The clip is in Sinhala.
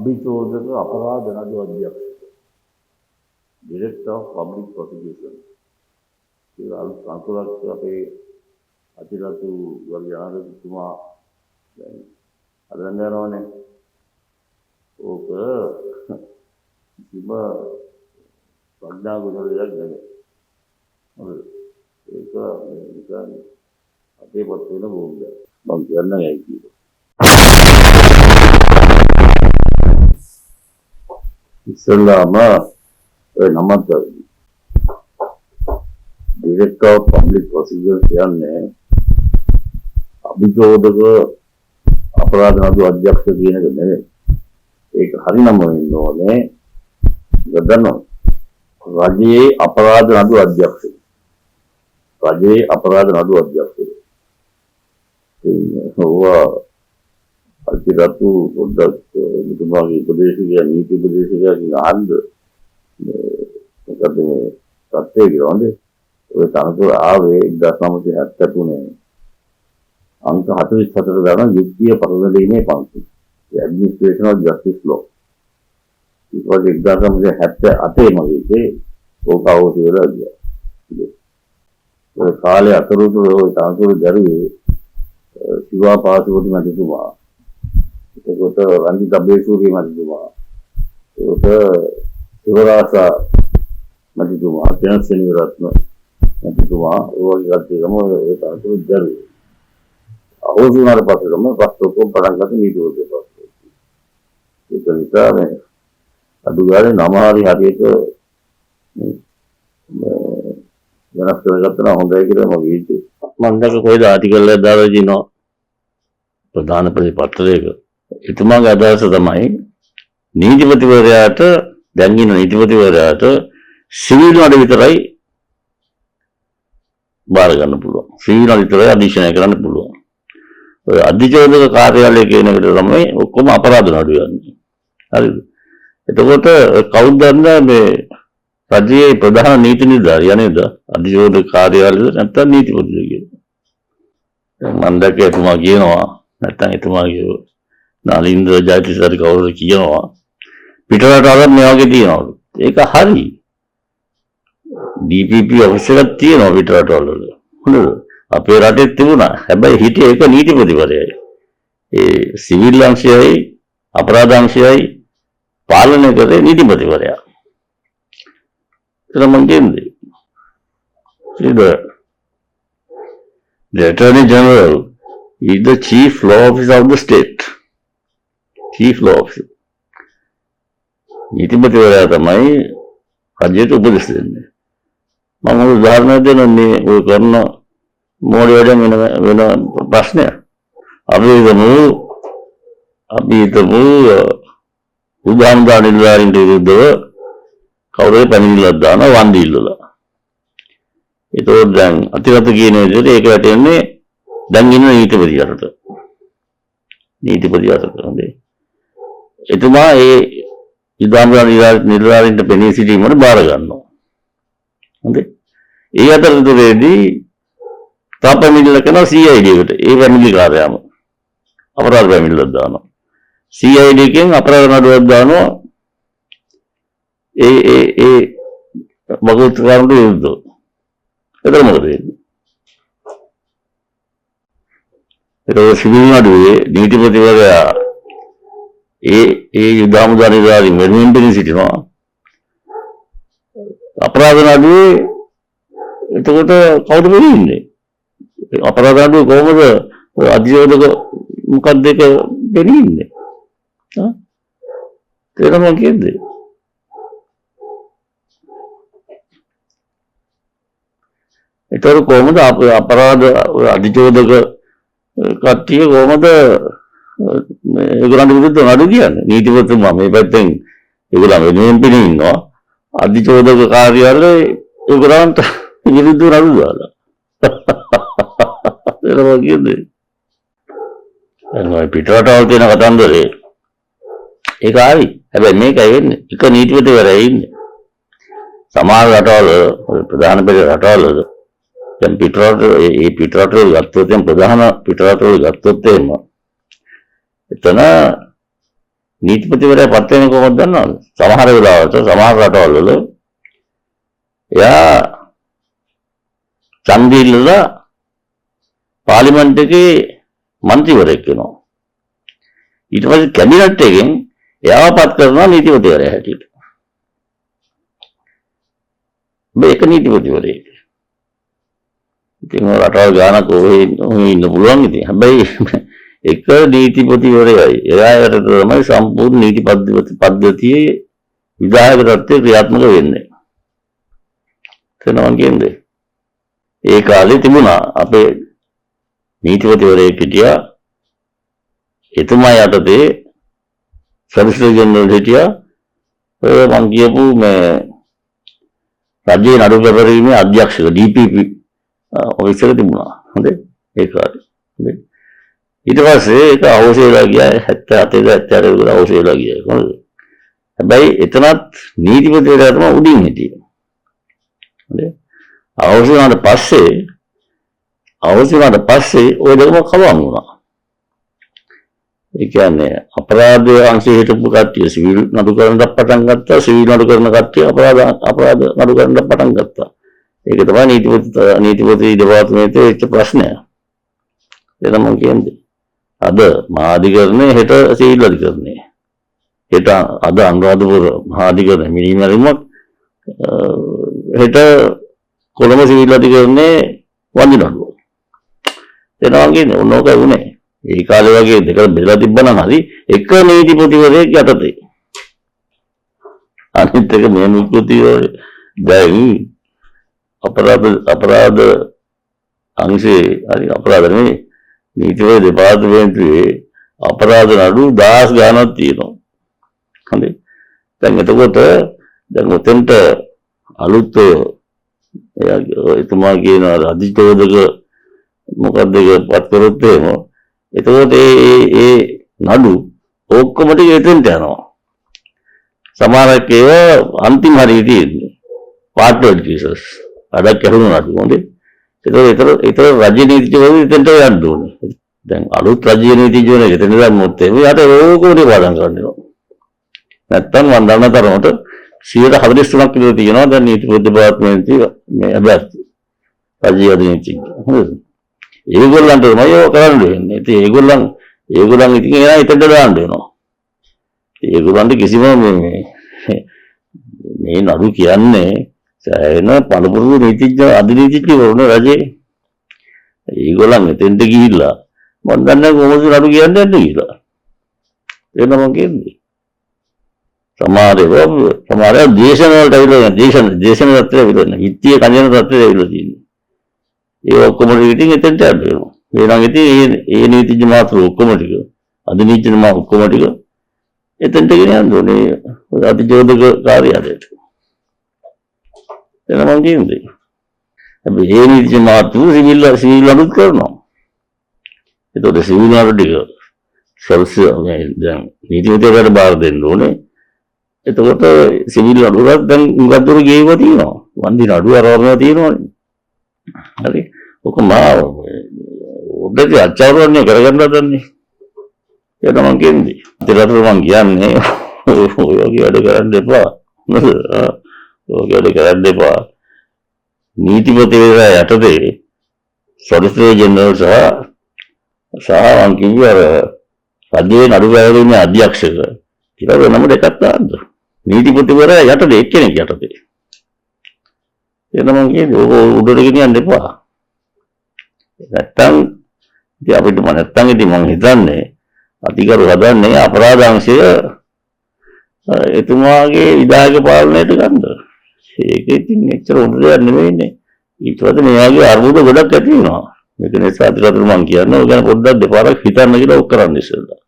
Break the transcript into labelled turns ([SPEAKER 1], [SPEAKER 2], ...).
[SPEAKER 1] අභිචෝදක අපරාධ නඩු අධ්‍යක්ෂක ඩිරෙක්ටර් ඔෆ් පබ්ලික් ප්‍රොසිකියුෂන් කියලා අලුත් අංකුරක් අපේ අතිරතු වර්ගාධිපතිතුමා දැන් අදන් යනවනේ ඕක කිසිම ප්‍රඥා ගුණයක් නෙමෙයි. හරිද? ඒක නිකන් අපේ පොත් වෙන බෝම්බයක්. මම කියන්නේ ඒකයි කියලා. ඉස්සෙල්ලාම නමත් ඩිරෙක්ටර් ඔෆ් පබ්ලික් ප්‍රොසිකියුෂන් කියන්නේ අභිචෝදක අපරාධ නඩු අධ්‍යක්ෂක කියන එක නෙවෙයි. ඒක හරිනම වෙන්න ඕනේ ගදන රජයේ අපරාධ නඩු අධ්‍යක්ෂක. රජයේ අපරාධ නඩු අධ්‍යක්ෂක. ඒවා අතිරතු පොඩ්ඩක් මුතුමාගේ උපදේශකයා නීති උපදේශකයාගෙන් අහන්න මොකද මේ සත්‍යය කියවන්නේ ඔය තනතුර ආවේ 1973 අංක 44 දාන යුක්තිය පරිවර්තනයේ පන්ති ඇඩ්මිනිස්ට්‍රේෂන් ඔෆ් ජස්ටිස් ලෝ ඒක වගේ 1978 මගේදී ඕක අවුල් වෙලා ගියා. ඒ කාලේ අතරතුර ඔය තනතුර දරුවේ සිවා පාසුවටි මැතිතුමා ඒකට රන්දි දබේසූරිය මැතිතුමා ඒකට සිවරාසා මැතිතුමා තෙනසෙනි රත්න මැතිතුමා ඔය වගේ කට්ටියම ඒ තනතුර දරුවේ අවුල් වුණාට පස්සේ තමයි පස්තෝකම් පටන් ගන්න නීතිවලට පස්සේ ඒක නිසා මේ අඩු ගානේ නම හරියට වෙනස් කරගත්තා හොඳයි කියලා මම හිතේ. මම දැක්ක කොයිද ආටිකල් එකක් දාලා දිනනවා ප්‍රධාන ප්‍රතිපත්‍රයක. එතුමාගේ අදහස තමයි නීතිපතිවරයාට දැන් ඉන්න නීතිපතිවරයාට සිවිල් නඩු විතරයි බාර ගන්න පුළුවන්. සිවිල් නඩු විතරයි අධිශනය කරන්න පුළුවන්. ඔය අධිචෝදක කාර්යාලය කියන එකට තමයි ඔක්කොම අපරාධ නඩු යන්නේ. හරිද? එතකොට කවුද දන්නේ මේ රජයේ ප්‍රධාන නීති නිලධාරියා නේද? අධිචෝදක කාර්යාලයද නැත්නම් නීතිපතිද කියලා. දැන් මම දැක්කේ එතුමා කියනවා නැත්නම් එතුමාගේ නාලින්ද්‍ර ජයතිසරි කවුරුද කියනවා පිටරට අර මේ වගේ තියනවලු. ඒක හරි. DPP ඔෆිස් එකක් තියෙනවා පිටරට වල. හොඳද? අපේ රටේ තිබුණා. හැබැයි හිටියේ ඒක නීතිපතිවරයයි. ඒ සිවිල් අංශයයි අපරාධ අංශයයි පාලනය කරේ නීතිපතිවරයා. ඒක මම කියන්නේ. The Attorney General is the chief law officer of the state. Chief law officer. නීතිපතිවරයා තමයි රජයට උපදෙස් දෙන්නේ. මම උදාහරණයක් දෙන්නේ ඔය කරන මොඩියෝඩම් වෙන ප්‍රශ්නය. අපි හිතමු උදාහරණ නිලධාරීන්ට විරුද්ධව කවුරුහරි පැමිණිල්ලක් දානවා වන්දි ඉල්ලලා. ඒතකොට දැන් අතිරත කියන විදිහට ඒක වැටෙන්නේ දැන් ඉන්න නීතිපතිවරට. නීතිපතිවරට හොඳේ. එතුමා ඒ ඉදාම්බර නිලධාරීන්ට පෙනී සිටීමට බාර ගන්නවා. හොඳේ. ඒ අතරතුරේදී තා පැමිණිල්ල කරන CID එකට ඒ පැමිණිලි කාර්යාම අපරාධ පැමිණිල්ලක් දානවා. CID එකෙන් අපරාධ නඩුවක් දානවා ඒ වගඋත්තරන්ට විරුද්ධව. එතකොට මොකද වෙන්නේ? ඒක සිවිල් නඩුවේ නීතිපතිවරයා ඒ යුදාමුදා නිලධාරීන් වෙනුවෙන් පෙනී සිටිනවා. අපරාධ නඩුවේ එතකොට කවුද වෙන්නේ? අපරාධ නඩුවේ කොහොමද අධිචෝදක මොකක්ද ඒක වෙන්නේ? ඒක මම කියන්නේ. ඒතර කොහොමද අපරාධ අධිචෝදක කට්ටිය කොහොමද ඒගොල්ලන්ට විරුද්ධව නඩු කියන්නේ? නීතිපතිතුමා මේ පැත්තෙන් ඒගොල්ලන් වෙනුවෙන් පිළින් ඉන්නවා. අධිචෝදක කාර්යාලයේ ඒගොල්ලන්ට විරුද්ධව නඩු දාලා. ඒක වගේද? එනවා පිටරටවල් තියෙන කතන්දරේ. ඒක හරි. හැබැයි මේකයි වෙන්නේ. එක නීතිපතිවරයා ඉන්නේ. සමහර රටවල ප්‍රධාන පෙළ රටවල දැන් පිටරටවල ගත්තොත් දැන් ප්‍රධාන පිටරටවල ගත්තොත් එහෙම එතන නීතිපතිවරයා පත් වෙන්නේ කොහොමද දන්නවද? සමහර වෙලාවට සමහර රටවල් වල එයා ඡන්දය ඉල්ලලා පාර්ලිමේන්තු එකේ මන්ත්‍රීවරයෙක් වෙනවා. ඊට පස්සේ කැබිනට් එකෙන් එයාව පත් කරනවා නීතිපතිවරයා හැටියට. මේක නීතිපතිවරයෙක්. ඉතින් රටවල් ගානක් ඔය ඉන්න පුළුවන් ඉතින්. හැබැයි එක නීතිපතිවරයයි එයාට තමයි සම්පූර්ණ නීති පද්ධතියේ විධායක තත්ත්වය ක්‍රියාත්මක වෙන්නේ. තේරෙනවද කියන්නේ? ඒ කාලේ තිබුණා අපේ නීතිපතිවරයෙක් හිටියා. එතුමා යටතේ සොලිසිටර් ජෙනරල් හිටියා. ඔය මං කියපු මේ රජයේ නඩු පෙරළීමේ අධ්‍යක්ෂක DPP ඔෆිසර් තිබුණා. හොඳේ ඒ කාලේ. හොඳේ ඊට පස්සේ ඒක අවශ්‍ය වෙලා ගියා 77 78 වල අවශ්‍ය වෙලා ගියා. හොඳද? හැබැයි එතනත් නීතිපතිවරයා තමයි උඩින් හිටියේ. හොඳේ අවශ්‍ය වුණාට පස්සේ ওই දෙකම කලවම් වුණා. ඒ කියන්නේ අපරාධ අංශයේ හිටපු කට්ටිය සිවිල් නඩු කරන්න පටන් ගත්තා. සිවිල් නඩු කරන කට්ටිය අපරාධ නඩු කරන්න පටන් ගත්තා. ඒක තමයි නීතිපති දෙපාර්තමේන්තුවේ වෙච්ච ප්‍රශ්නය. ඒක මම කියන්නේ. අද මහාධිකරණය හෙට සිවිල් අධිකරණය. හෙට අද අනුරාධපුර මහාධිකරණය මිනිමැරීමක් හෙට කොළඹ සිවිල් අධිකරණයේ වන්දි නඩුව. එනවා කියන්නේ ඕනෝක වුණේ. ඒ කාලේ වගේ දෙක බෙදලා තිබ්බනම් හරි එක නීතිපතිවරයෙක් යටතේ. අනිත් එක මේ නීතිපතිවරය දැන් අපරාධ අංශයේ හරි අපරාධ නෙමෙයි නීතිපති දෙපාර්තමේන්තුවේ අපරාධ නඩු 1000 ගණනක් තියෙනවා. හරි. දැන් එතකොට දැන් උතෙන්ට අලුත් එතුමා කියන අධිචෝදක මොකක්ද ඒක පත් කරොත් එහෙම එතකොට ඒ නඩු ඔක්කොම ටික එතෙන්ට යනවා. සමහරක් ඒවා අන්තිම හරිය තියෙන්නේ. පාර්ට්වර්ඩ් කේසස්. අඩක් කරුණු නඩු හොඳේ. ඒතර රජ්‍ය නීතිඥවරු එතෙන්ට යන්න ඕනේ. දැන් අලුත් රජ්‍ය නීතිඥවරු එතෙන්ට දැම්මොත් එහෙම යට ඕකෝට පාඩම් කරන්න වෙනවා. නැත්තම් මම දන්න තරමට 143ක් විතර තියෙනවා දැන් නීතිපති දෙපාර්තමේන්තුවේ මේ අභ්‍යර්ථි රජ්‍ය අධිනීතිඥ. හරිද? ඒගොල්ලන්ට තමයි ඒක කරන්න වෙන්නේ. ඉතින් ඒගොල්ලන් ඉතින් එයා එතනට දාන්න වෙනවා. ඒගොල්ලන්ට කිසිම මේ නඩු කියන්නේ සෑහෙන පළපුරුදු නීතිඥ අධිනීතිඥවරුනේ රජේ. ඒගොල්ලන් එතෙන්ට ගිහිල්ලා මම දන්නේ කොහොමද නඩු කියන්නේ කියලා. ඒක මම කියන්නේ. සමහරව දේශන වලට ඇවිල්ලා දේශන තත්ත්වයට ඇවිල්ලා විත්තිය කන්‍යන තත්ත්වයට ඇවිල්ලා තියෙනවා. ඒ ඔක්කොම ටික එතෙන්ට යනවා. එහෙනම් ඉතින් ඒ නීතිඥ මාත්‍ර ඔක්කොම ටික අධිනීතිඥ මා ඔක්කොම ටික එතෙන්ට ගෙන යන්න ඕනේ අධිචෝදක කාර්යාලයට. එතන මම කියන්නේ. හැබැයි ඒ නීතිඥ මාත්‍ර සිවිල් අනුත් කරනවා. ඒතකොට සිවිල් නඩු ටික දැන් නීතිපතිවරයාට බාර දෙන්න ඕනේ. එතකොට සිවිල් නඩුවක් දැන් උගත් දුර ගේවා තියෙනවා. වන්දි නඩුව අරවනවා තියෙනවානේ. හරි. ඔක මා උඩට අච්චාරුවන්නේ කරගන්න හදන්නේ. ඒක මම කියන්නේ. ඒතරට මම කියන්නේ ඔය වගේ වැඩ කරන්න එපා. ඔය වැඩ කරන්න එපා. නීතිපතිවරයා යටතේ සොලිසිටර් ජෙනරල් සහ මම කිව්වේ රජයේ නඩු පැවරීමේ අධ්‍යක්ෂක කියලා වෙනම දෙකක් දාන්න. නීතිපතිවරයා යටතේ එක්කෙනෙක් යටතේ. ඒක මම කියන්නේ ඔක උඩට ගෙනියන්න එපා. නැත්තම් ඉතින් අපිට නැත්තම් ඉතින් මම හිතන්නේ අධිකරු හදන්නේ අපරාධ අංශය එතුමාගේ විධායක පාලනයට ගන්න. ඒක ඉතින් එච්චර උඩට නෙමෙයිනේ. ඊට පස්සේ මෙයාගේ අර්බුද ගොඩක් ඇති වෙනවා. මේක නිසා අධිකරු මම කියන්නේ ඔය ගැන පොඩ්ඩක් දෙපාරක් හිතන්න කියලා ඔක් කරන්න ඉස්සෙල්ලා.